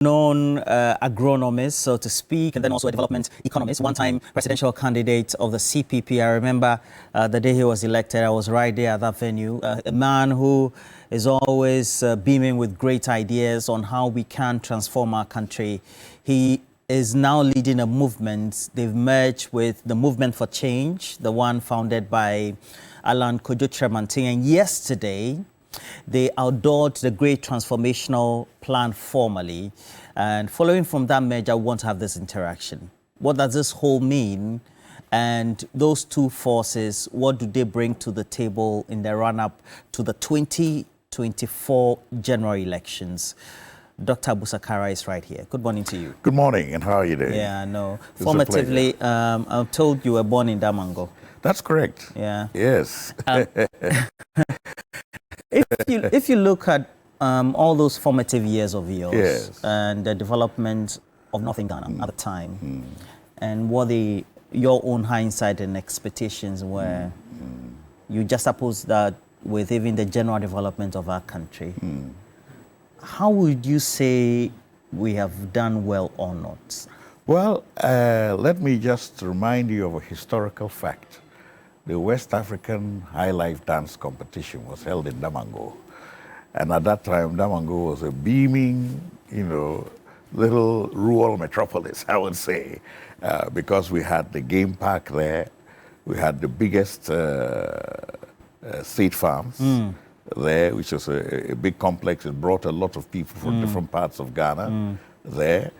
known agronomist, so to speak, and then also a development economist, one-time presidential candidate of the CPP. I remember the day he was elected, I was right there at that venue. A man who is always beaming with great ideas on how we can transform our country. He is now leading a movement. They've merged with the Movement for Change, the one founded by Alan Kojo Tremantin. And yesterday, they outdoored the great transformational plan formally. And following from that merger, we want to have this interaction. What does this whole mean? And those two forces, what do they bring to the table in the run-up to the 2024 general elections? Dr. Sakara is right here. Good morning to you. Good morning, and how are you doing? Yeah, no. Formatively, I'm told you were born in Damango. That's correct. Yeah. Yes. If you look at all those formative years of yours, yes, and the development of Northern Ghana at the time, and what your own hindsight and expectations were, you just suppose that with even the general development of our country, how would you say we have done well or not? Well, let me just remind you of a historical fact. The West African High Life Dance Competition was held in Damango. And at that time, Damango was a beaming, little rural metropolis, I would say, because we had the game park there. We had the biggest state farms there, which was a big complex. It brought a lot of people from different parts of Ghana there.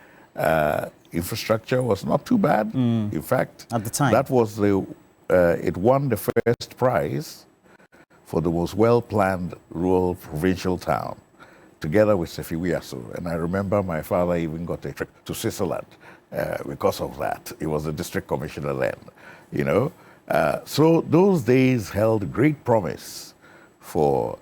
Infrastructure was not too bad. In fact, at the time, that was it won the first prize for the most well-planned rural provincial town, together with Sefi Wiaso. And I remember my father even got a trip to Switzerland because of that. He was the district commissioner then, So those days held great promise for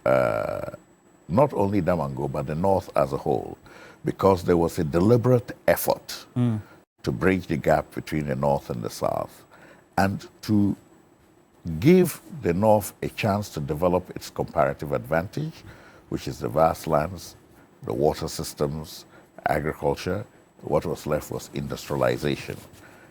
not only Damango, but the North as a whole, because there was a deliberate effort to bridge the gap between the North and the South, and to give the North a chance to develop its comparative advantage, which is the vast lands, the water systems, agriculture. What was left was industrialization.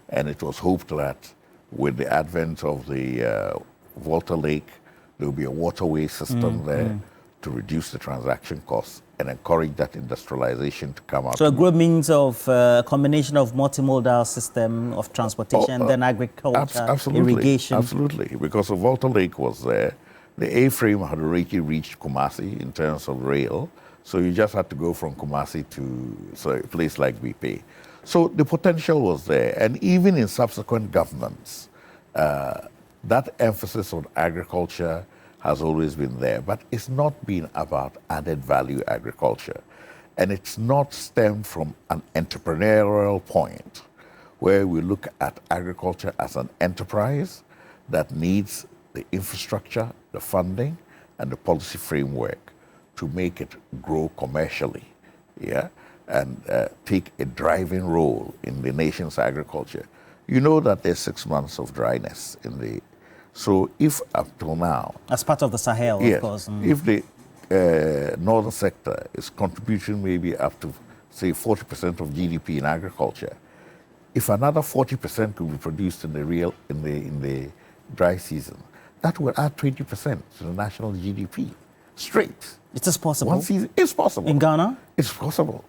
And it was hoped that with the advent of the Volta Lake, there will be a waterway system there to reduce the transaction costs and encourage that industrialization to come out. So a good means of a combination of multimodal system of transportation, then agriculture, absolutely, irrigation. Absolutely, because the Volta Lake was there. The A-frame had already reached Kumasi in terms of rail, so you just had to go from Kumasi to a place like BP. So the potential was there, and even in subsequent governments, that emphasis on agriculture has always been there, but it's not been about added value agriculture. And it's not stemmed from an entrepreneurial point where we look at agriculture as an enterprise that needs the infrastructure, the funding, and the policy framework to make it grow commercially, and take a driving role in the nation's agriculture. You know that there's 6 months of dryness in the So if up till now... As part of the Sahel, yes, of course. If the northern sector is contributing maybe up to, say, 40% of GDP in agriculture, if another 40% could be produced in the dry season, that will add 20% to the national GDP. Straight. It is possible. One season, it's possible. In Ghana? It's possible.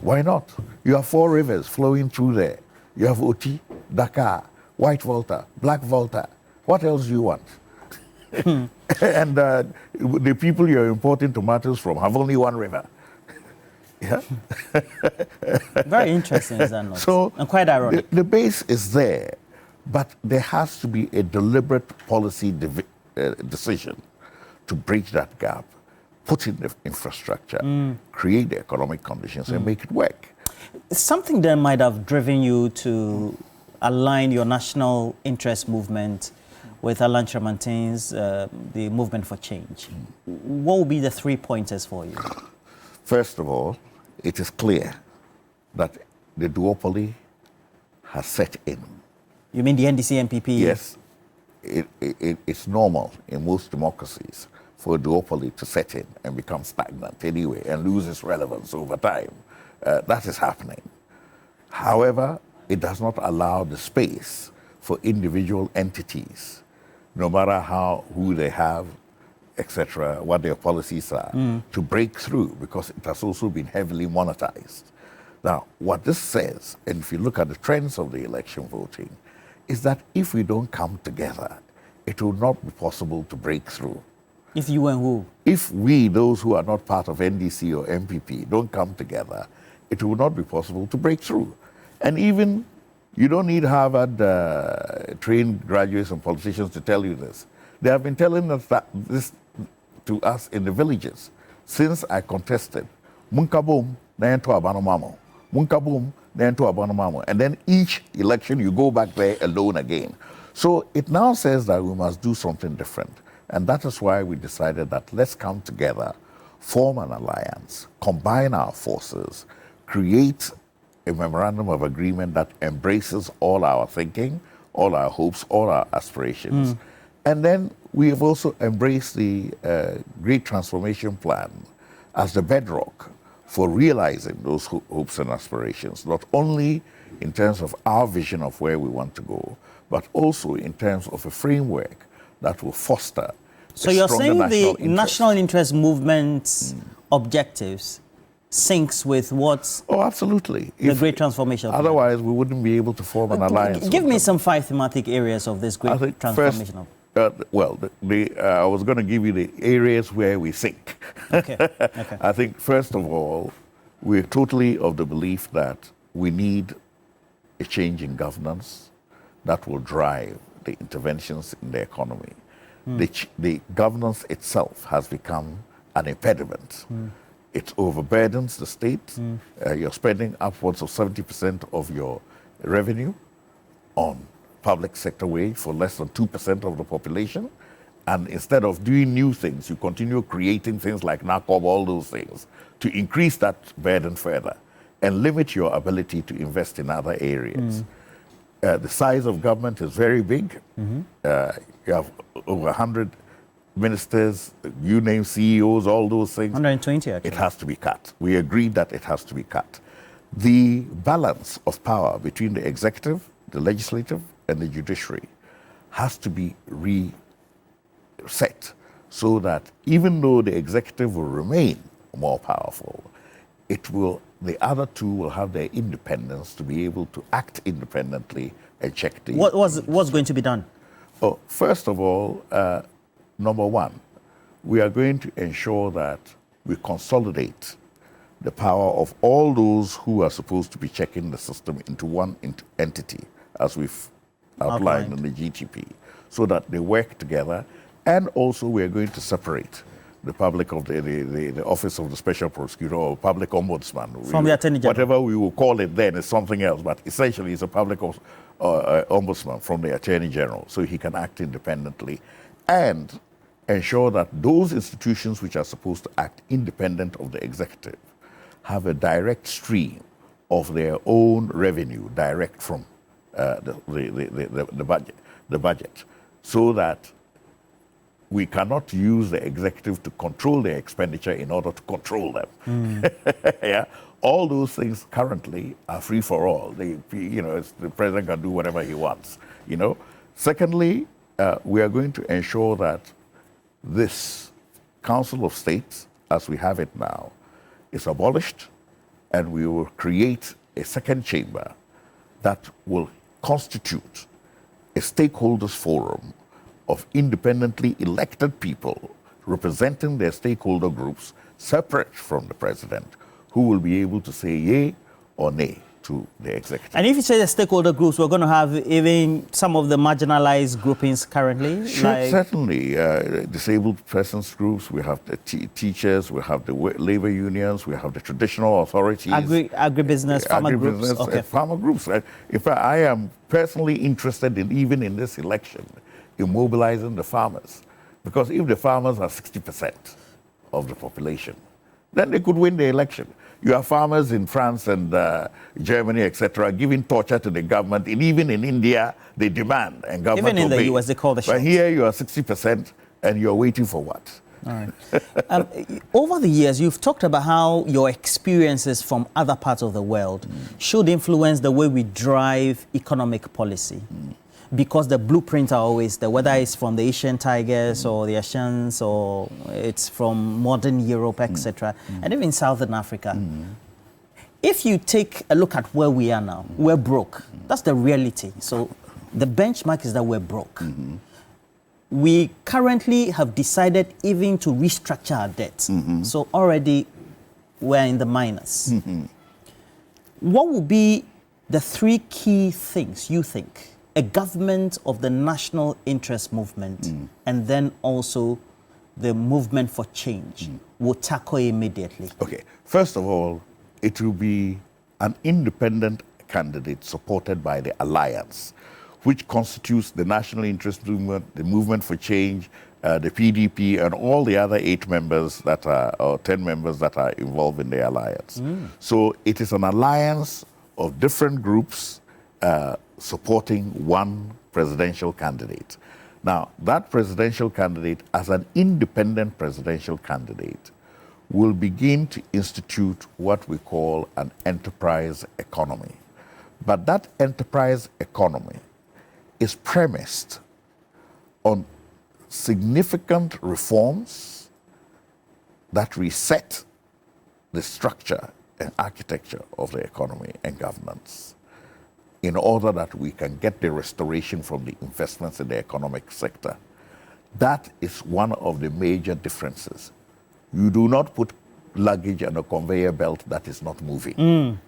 Why not? You have 4 rivers flowing through there. You have Oti, Dakar, White Volta, Black Volta. What else do you want? And the people you're importing tomatoes from have only one river. Yeah. Very interesting, is that not? So, and quite ironic. The base is there, but there has to be a deliberate policy decision to bridge that gap, put in the infrastructure, create the economic conditions, and make it work. Something that might have driven you to align your national interest movement with Alan Tremantin's the Movement for Change. What would be the 3 pointers for you? First of all, it is clear that the duopoly has set in. You mean the NDC MPP? Yes. It's normal in most democracies for a duopoly to set in and become stagnant anyway and lose its relevance over time. That is happening. However, it does not allow the space for individual entities, no matter who they have, etc., what their policies are, to break through, because it has also been heavily monetized. Now, what this says, and if you look at the trends of the election voting, is that if we don't come together, it will not be possible to break through. If you and who? If we, those who are not part of NDC or MPP, don't come together, it will not be possible to break through. And even, you don't need Harvard trained graduates and politicians to tell you this. They have been telling us this to us in the villages since I contested. Munkabum, Nayanto Abanomamo. Munkabum, Nayanto Abanomamo. And then each election you go back there alone again. So it now says that we must do something different. And that is why we decided that let's come together, form an alliance, combine our forces, create a memorandum of agreement that embraces all our thinking, all our hopes, all our aspirations. And then we have also embraced the Great Transformation Plan as the bedrock for realizing those hopes and aspirations, not only in terms of our vision of where we want to go, but also in terms of a framework that will foster. So you're saying the national interest movement's objectives syncs with what's absolutely. The Great Transformation Plan. Otherwise, we wouldn't be able to form an alliance. Give me some 5 thematic areas of this Great Transformation. I was going to give you the areas where we sync. Okay. I think, first of all, we're totally of the belief that we need a change in governance that will drive the interventions in the economy. The governance itself has become an impediment. It overburdens the state. You're spending upwards of 70% of your revenue on public sector wage for less than 2% of the population. And instead of doing new things, you continue creating things like NACOB, all those things, to increase that burden further and limit your ability to invest in other areas. The size of government is very big. You have over 100 ministers, you name CEOs, all those things. 120, actually. It has to be cut. We agreed that it has to be cut. The balance of power between the executive, the legislative, and the judiciary has to be reset so that even though the executive will remain more powerful, the other two will have their independence to be able to act independently and check the... What's going to be done? First of all, number one, we are going to ensure that we consolidate the power of all those who are supposed to be checking the system into one entity, as we've outlined in the GTP, so that they work together. And also we are going to separate the public of the Office of the Special Prosecutor or Public Ombudsman. From the Attorney General. Whatever we will call it then is something else, but essentially it's a public ombudsman from the Attorney General, so he can act independently and ensure that those institutions which are supposed to act independent of the executive have a direct stream of their own revenue direct from the budget, so that we cannot use the executive to control their expenditure in order to control them. Yeah, all those things currently are free for all. The president can do whatever he wants. Secondly, we are going to ensure that this Council of States, as we have it now, is abolished, and we will create a second chamber that will constitute a stakeholders forum of independently elected people representing their stakeholder groups, separate from the president, who will be able to say yay or nay to the executive. And if you say the stakeholder groups, we're going to have even some of the marginalized groupings currently? Certainly. Disabled persons groups, we have the teachers, we have the labor unions, we have the traditional authorities. Agribusiness, farmer groups. Okay. Farmer groups. In fact, I am personally interested even in this election, in mobilizing the farmers. Because if the farmers are 60% of the population, then they could win the election. You have farmers in France and Germany, etc., giving torture to the government. And even in India, they demand, and government Even in obey. the US, they call the shots. But here you are 60%, and you're waiting for what? All right. Over the years, you've talked about how your experiences from other parts of the world should influence the way we drive economic policy. Because the blueprints are always there, whether it's from the Asian tigers or the Asians, or it's from modern Europe, etc., and even Southern Africa. If you take a look at where we are now, we're broke. That's the reality. So the benchmark is that we're broke. We currently have decided even to restructure our debt. So already we're in the minus. What would be the three key things you think a government of the national interest movement and then also the movement for change will tackle immediately? Okay, first of all, it will be an independent candidate supported by the alliance, which constitutes the national interest movement, the movement for change, the PDP, and all the other 8 members that are, or 10 members that are involved in the alliance. So it is an alliance of different groups supporting one presidential candidate. Now, that presidential candidate, as an independent presidential candidate, will begin to institute what we call an enterprise economy. But that enterprise economy is premised on significant reforms that reset the structure and architecture of the economy and governance in order that we can get the restoration from the investments in the economic sector. That is one of the major differences. You do not put luggage on a conveyor belt that is not moving.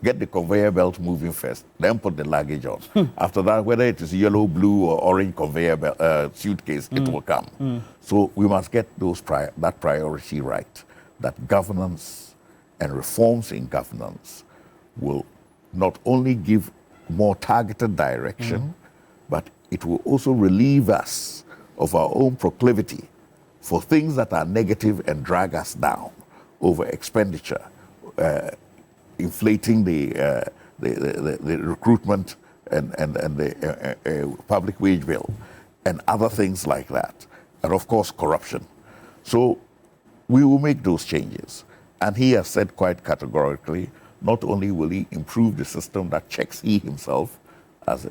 Get the conveyor belt moving first, then put the luggage on. After that, whether it is yellow, blue, or orange conveyor belt, suitcase, it will come. So we must get that priority right, that governance and reforms in governance will not only give more targeted direction, but it will also relieve us of our own proclivity for things that are negative and drag us down over expenditure, inflating the recruitment and the public wage bill, and other things like that, and of course corruption. So we will make those changes. And he has said quite categorically, not only will he improve the system that checks he himself as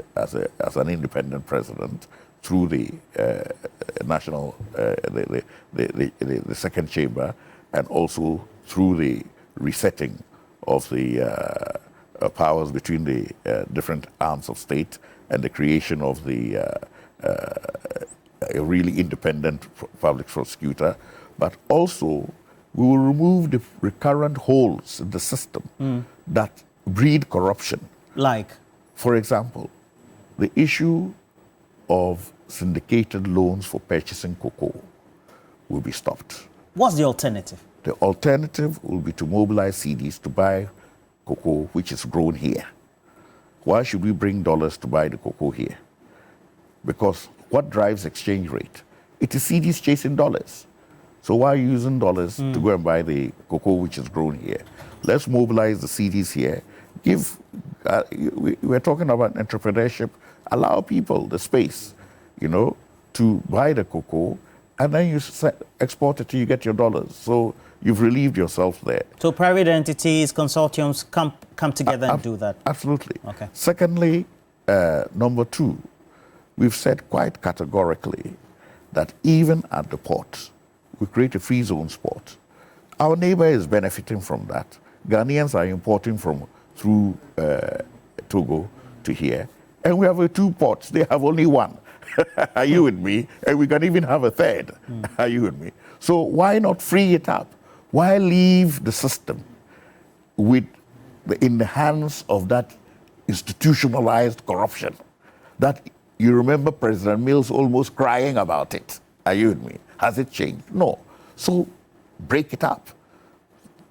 an independent president through the national, the second chamber, and also through the resetting of the powers between the different arms of state and the creation of a really independent public prosecutor, but also we will remove the recurrent holes in the system that breed corruption. Like? For example, the issue of syndicated loans for purchasing cocoa will be stopped. What's the alternative? The alternative will be to mobilize CDs to buy cocoa which is grown here. Why should we bring dollars to buy the cocoa here? Because what drives exchange rate? It is CDs chasing dollars. So why are you using dollars to go and buy the cocoa which is grown here? Let's mobilize the CDs here. We're talking about entrepreneurship. Allow people the space, to buy the cocoa, and then you export it till you get your dollars. So you've relieved yourself there. So private entities, consortiums come together and do that? Absolutely. Okay. Secondly, number 2, we've said quite categorically that even at the port, we create a free zone port. Our neighbor is benefiting from that. Ghanaians are importing through Togo to here, and we have 2 ports. They have only 1. Are you with me? And we can even have a 3rd. Are you with me? So why not free it up? Why leave the system in the hands of that institutionalized corruption? That you remember President Mills almost crying about it. Are you with me? Has it changed? No. So break it up.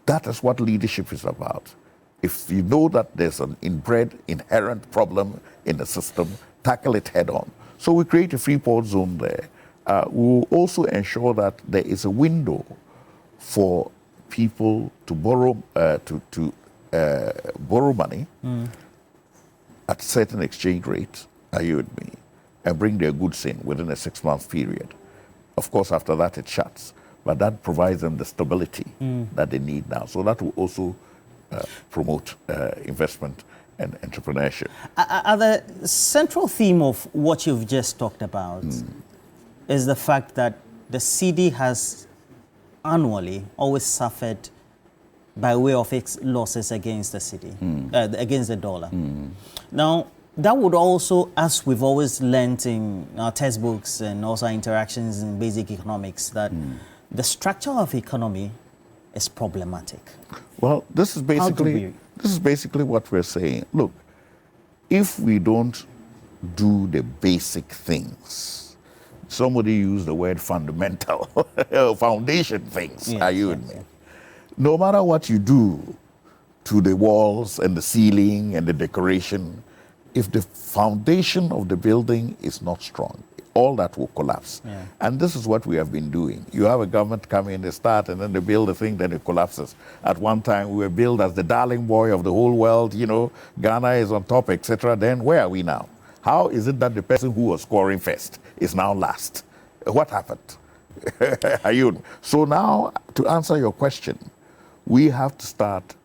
That is what leadership is about. If you know that there's an inbred, inherent problem in the system, tackle it head on. So we create a free port zone there. We will also ensure that there is a window for people to borrow borrow money at certain exchange rates. Are you with me? And bring their goods in within a 6-month period. Of course, after that, it shuts. but that provides them the stability that they need now. So that will also promote investment and entrepreneurship. The central theme of what you've just talked about is the fact that the cedi has annually always suffered by way of its losses against the cedi, against the dollar. Now, that would also, as we've always learned in our textbooks and also our interactions in basic economics, that the structure of economy is problematic. Well, this is basically what we're saying. Look, if we don't do the basic things, somebody used the word fundamental, foundation things, Yes, are you yes, with me? yes. No matter what you do to the walls and the ceiling and the decoration, if the foundation of the building is not strong, all that will collapse. Yeah. And this is what we have been doing. You have a government come in, they start, and then they build a thing, then it collapses. At one time, we were billed as the darling boy of the whole world, you know, Ghana is on top, etc. Then where are we now? How is it that the person who was scoring first is now last? What happened? Are you? So now, to answer your question, we have to start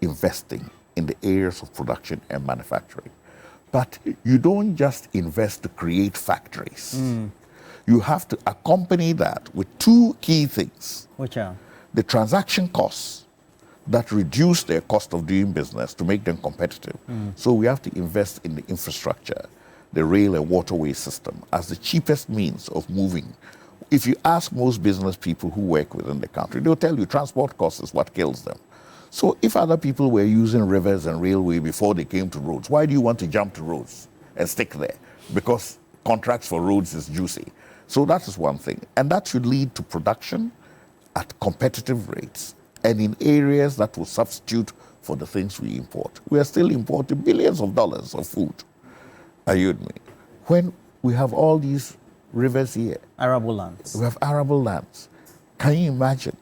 investing in the areas of production and manufacturing. But you don't just invest to create factories. You have to accompany that with two key things. Which are? The transaction costs that reduce their cost of doing business to make them competitive. So we have to invest in the infrastructure, the rail and waterway system, as the cheapest means of moving. If you ask most business people who work within the country, they'll tell you transport costs is what kills them. So if other people were using rivers and railway before they came to roads, why do you want to jump to roads and stick there? Because contracts for roads is juicy. So that is one thing. And that should lead to production at competitive rates and in areas that will substitute for the things we import. We are still importing billions of dollars of food. Are you with me? When we have all these rivers here. Arable lands. We have arable lands. Can you imagine?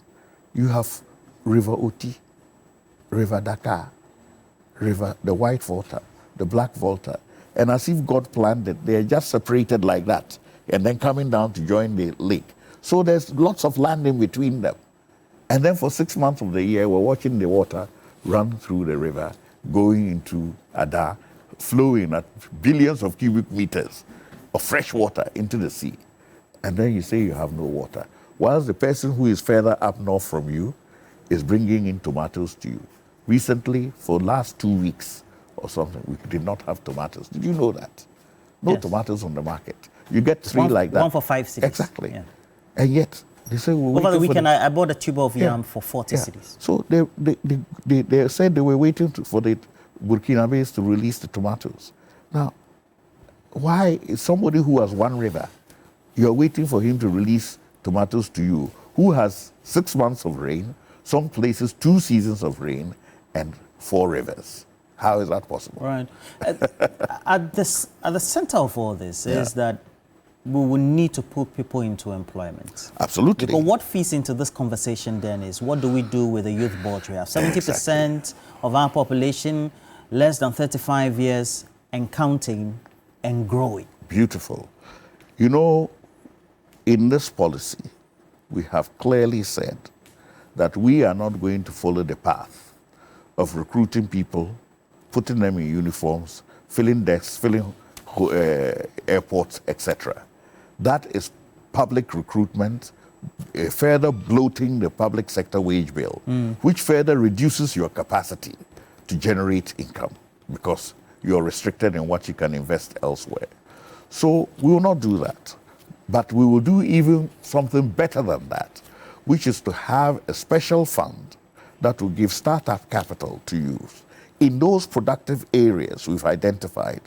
You have River Oti, River Dakar, River, the White Volta, the Black Volta. And as if God planned it, they're just separated like that and then coming down to join the lake. So there's lots of land in between them. And then for 6 months of the year, we're watching the water run through the river, going into Ada, flowing at billions of cubic meters of fresh water into the sea. And then you say you have no water. Whilst the person who is further up north from you is bringing in tomatoes to you. Recently, for the last 2 weeks or something, we did not have tomatoes. Did you know that? No Yes. tomatoes on the market. You get three like that. 1 for 5 cities. Exactly. Yeah. And yet, they say we're Over the waiting for weekend, I bought a tube of yam for 40 yeah. cities. So they said they were waiting for the Burkinabes to release the tomatoes. Now, why is somebody who has one river, you're waiting for him to release tomatoes to you, who has 6 months of rain, some places 2 seasons of rain, and 4 rivers? How is that possible? Right. At the center of all this is that we will need to put people into employment. Absolutely. Because what feeds into this conversation then is, what do we do with the youth bulge we have? 70% of our population, less than 35 years, and counting and growing. Beautiful. You know, in this policy, we have clearly said that we are not going to follow the path of recruiting people, putting them in uniforms, filling desks, filling airports, etc. That is public recruitment, further bloating the public sector wage bill, which further reduces your capacity to generate income because you're restricted in what you can invest elsewhere. So we will not do that. But we will do even something better than that, which is to have a special fund that will give startup capital to youth in those productive areas we've identified,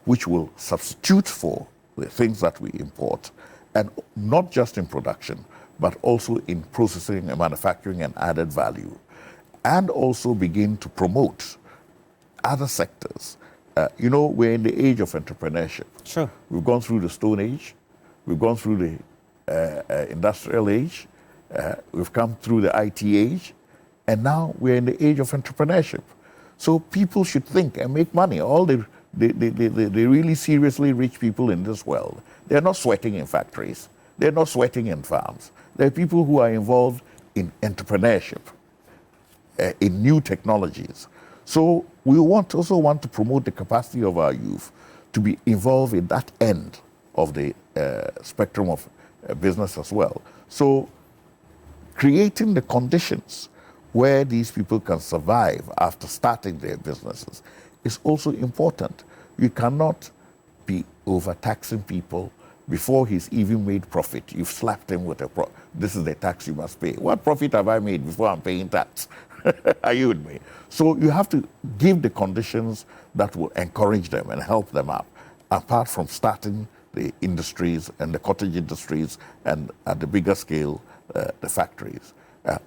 which will substitute for the things that we import, and not just in production, but also in processing and manufacturing and added value, and also begin to promote other sectors. You know, we're in the age of entrepreneurship. Sure. We've gone through the Stone Age. We've gone through the industrial age. We've come through the IT age. And now we're in the age of entrepreneurship. So people should think and make money. All the really seriously rich people in this world, they're not sweating in factories. They're not sweating in farms. There are people who are involved in entrepreneurship, in new technologies. So we also want to promote the capacity of our youth to be involved in that end of the spectrum of business as well. So creating the conditions where these people can survive after starting their businesses is also important. You cannot be overtaxing people before he's even made profit. You've slapped him with this is the tax you must pay. What profit have I made before I'm paying tax? Are you with me? So you have to give the conditions that will encourage them and help them up, apart from starting the industries and the cottage industries and at the bigger scale, the factories.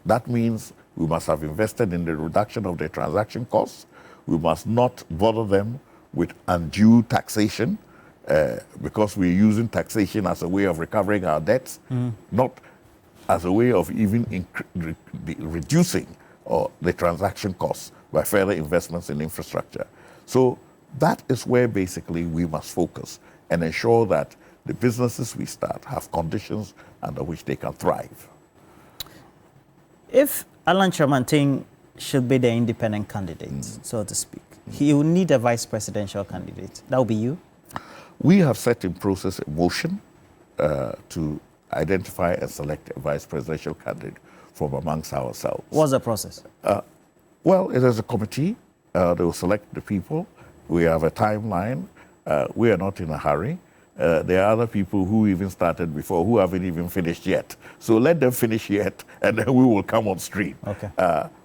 That means we must have invested in the reduction of their transaction costs. We must not bother them with undue taxation because we're using taxation as a way of recovering our debts, not as a way of even reducing the transaction costs by further investments in infrastructure. So that is where basically we must focus and ensure that the businesses we start have conditions under which they can thrive. If Alan Kyerematen should be the independent candidate, so to speak, he will need a vice presidential candidate. That will be you? We have set in process a motion to identify and select a vice presidential candidate from amongst ourselves. What's the process? Well, it is a committee. They will select the people. We have a timeline. We are not in a hurry. There are other people who even started before who haven't even finished yet. So let them finish yet, and then we will come on stream. Okay.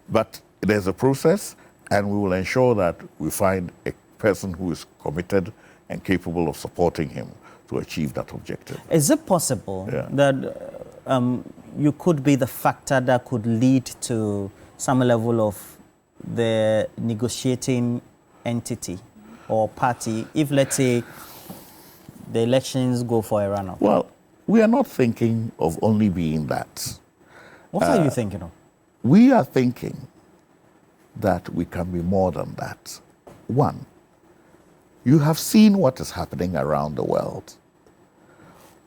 But there's a process, and we will ensure that we find a person who is committed and capable of supporting him to achieve that objective. Is it possible that you could be the factor that could lead to some level of the negotiating entity or party if, let's say, the elections go for a runoff? Well, we are not thinking of only being that. What are you thinking of? We are thinking that we can be more than that. One, you have seen what is happening around the world.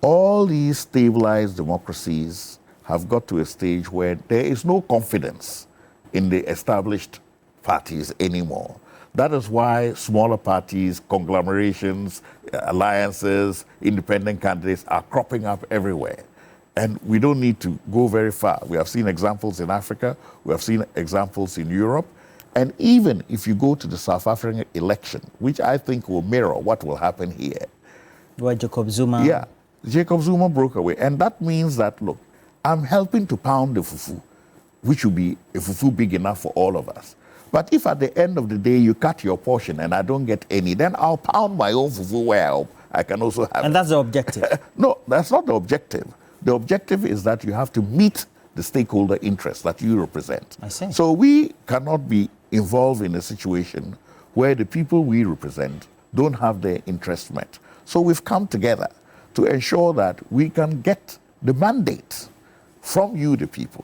All these stabilized democracies have got to a stage where there is no confidence in the established parties anymore. That is why smaller parties, conglomerations, alliances, independent candidates are cropping up everywhere. And we don't need to go very far. We have seen examples in Africa. We have seen examples in Europe. And even if you go to the South African election, which I think will mirror what will happen here. Where Jacob Zuma... Yeah, Jacob Zuma broke away. And that means that, look, I'm helping to pound the fufu, which will be a fufu big enough for all of us. But if at the end of the day you cut your portion and I don't get any, then I'll pound my own fufu where I can also have And that's the objective? No, that's not the objective. The objective is that you have to meet the stakeholder interests that you represent. I see. So we cannot be involved in a situation where the people we represent don't have their interests met. So we've come together to ensure that we can get the mandate from you, the people,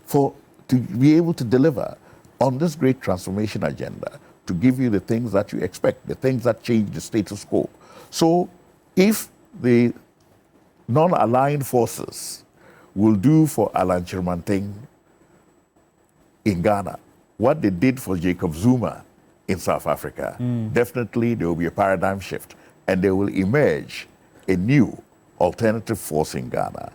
to be able to deliver on this great transformation agenda, to give you the things that you expect, the things that change the status quo. So if the non-aligned forces will do for Alan Kyerematen in Ghana what they did for Jacob Zuma in South Africa, definitely there will be a paradigm shift, and there will emerge a new alternative force in Ghana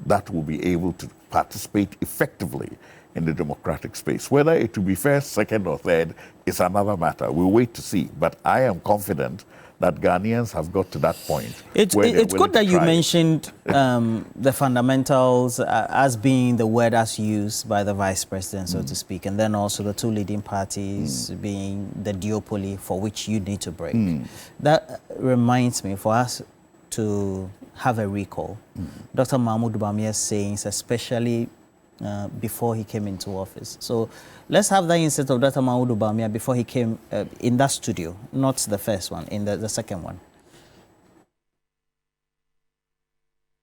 that will be able to participate effectively in the democratic space. Whether it will be first, second, or third is another matter. We'll wait to see. But I am confident that Ghanaians have got to that point. It's good that you mentioned the fundamentals as being the word as used by the vice president, so to speak, and then also the two leading parties being the duopoly for which you need to break. That reminds me, for us to have a recall, Dr. Mahmoud Bamia's sayings, especially before he came into office. So let's have that instance of Dr. Mahmoud Bamia before he came in that studio, not the first one, in the second one.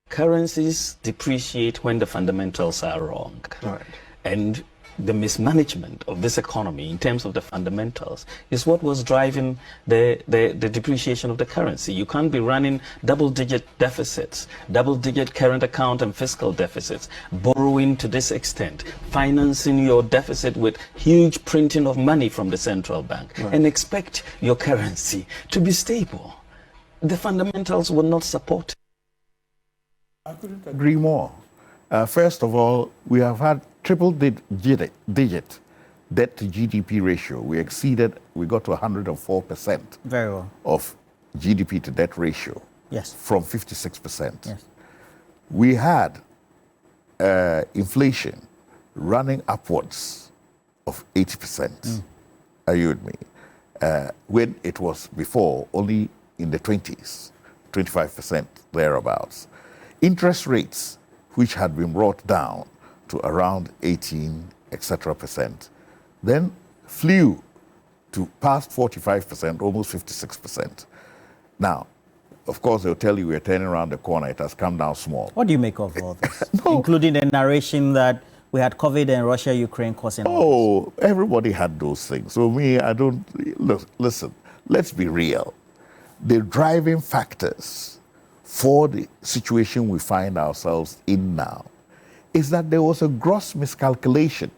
Currencies depreciate when the fundamentals are wrong. Right. And the mismanagement of this economy in terms of the fundamentals is what was driving the depreciation of the currency. You can't be running double-digit deficits, double-digit current account and fiscal deficits, borrowing to this extent, financing your deficit with huge printing of money from the central bank, and expect your currency to be stable. The fundamentals will not support it. I couldn't agree more. First of all, we have had triple-digit debt to GDP ratio. We got to 104% Very well. of GDP to debt ratio. Yes. From 56%. Yes. We had inflation running upwards of 80%. Are you with me? When it was before only in the 20s, 25% thereabouts. Interest rates, which had been brought down to around 18, etc. percent, then flew to past 45%, almost 56%. Now, of course, they'll tell you we're turning around the corner. It has come down small. What do you make of all this? No. Including the narration that we had COVID and Russia-Ukraine causing all this. Everybody had those things. So me, I don't... Listen, let's be real. The driving factors for the situation we find ourselves in now is that there was a gross miscalculation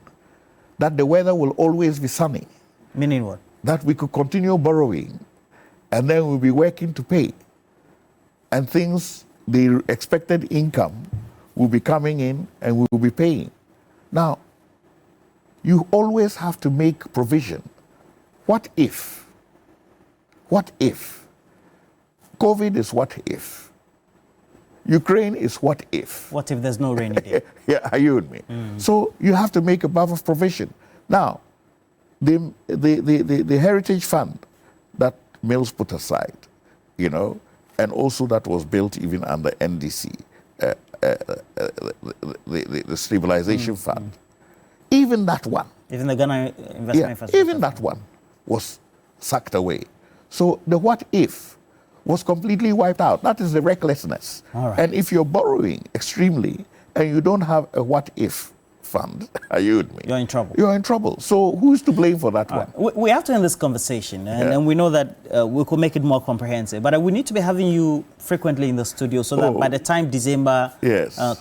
that the weather will always be sunny. Meaning what? That we could continue borrowing and then we'll be working to pay. And things, the expected income will be coming in and we will be paying. Now, you always have to make provision. What if? What if? COVID is what if. Ukraine is what if. What if there's no rainy day? Yeah, are you with me? So you have to make a buffer provision. Now, the Heritage Fund that Mills put aside, you know, and also that was built even under NDC, the Stabilization Fund, even that one. Even the Ghana Investment Infrastructure even that one was sucked away. So the what if was completely wiped out. That is the recklessness. All right. And if you're borrowing extremely and you don't have a what if fund, are you with me? You're in trouble. You're in trouble. So who's to blame for that one? We have to end this conversation, and we know that we could make it more comprehensive, but we need to be having you frequently in the studio so that by the time December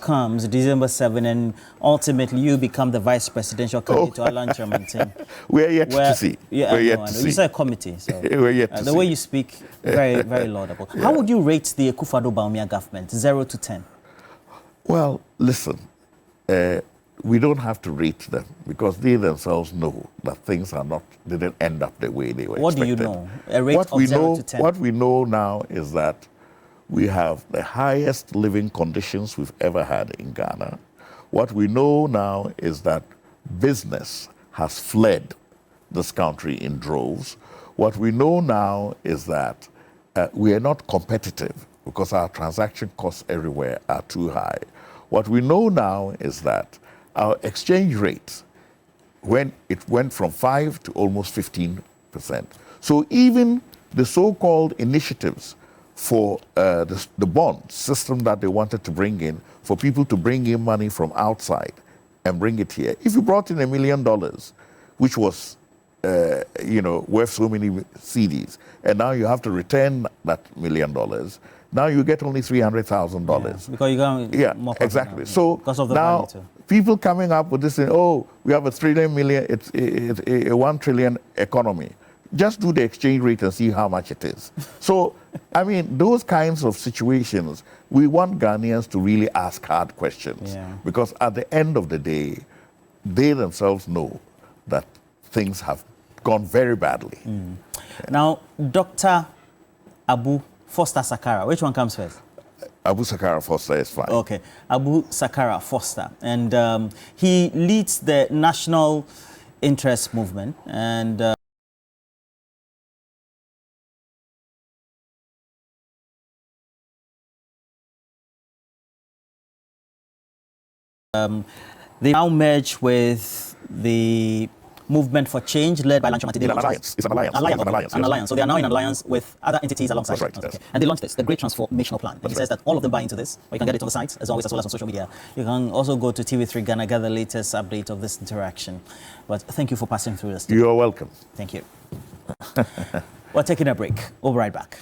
comes, December 7, and ultimately you become the vice presidential candidate to our lunch chairman team. We're yet to see. Yeah, we're yet to see. You said a committee, so we're yet to the see. way you speak, very, very laudable. How would you rate the Akufo-Addo government, 0 to 10? Well, listen, we don't have to rate them because they themselves know that things didn't end up the way they were What expected. do you know? A rate of 0 to 10. What we know now is that we have the highest living conditions we've ever had in Ghana. What we know now is that business has fled this country in droves. What we know now is that we are not competitive because our transaction costs everywhere are too high. What we know now is that our exchange rate, when it went from 5 to almost 15%. So even the so-called initiatives for the bond system that they wanted to bring in, for people to bring in money from outside and bring it here. If you brought in $1 million, which was worth so many CDs, and now you have to return that $1 million, now you get only $300,000. Because you got more exactly. now, so because of the now value too. People coming up with this saying, we have a $3 million, it's a 1 trillion economy. Just do the exchange rate and see how much it is. So, I mean, those kinds of situations, we want Ghanaians to really ask hard questions. Because at the end of the day, they themselves know that things have gone very badly. Now, Dr. Abu Foster Sakara, which one comes first? Abu Sakara Foster is fine. Okay, Abu Sakara Foster. And he leads the National Interest Movement. And they now merge with the Movement for Change, led by Lancho Matide. It's an alliance. It's an alliance. Alliance. An alliance. An Yes. alliance. So they are now in alliance with other entities alongside. That's right, Okay. yes. And they launched this, the Great Transformational Plan. And he says that all of them buy into this, or you can get it on the site, as always, as well as on social media. You can also go to TV3 Ghana, get the latest update of this interaction. But thank you for passing through this. You're welcome. Thank you. We're taking a break. We'll be right back.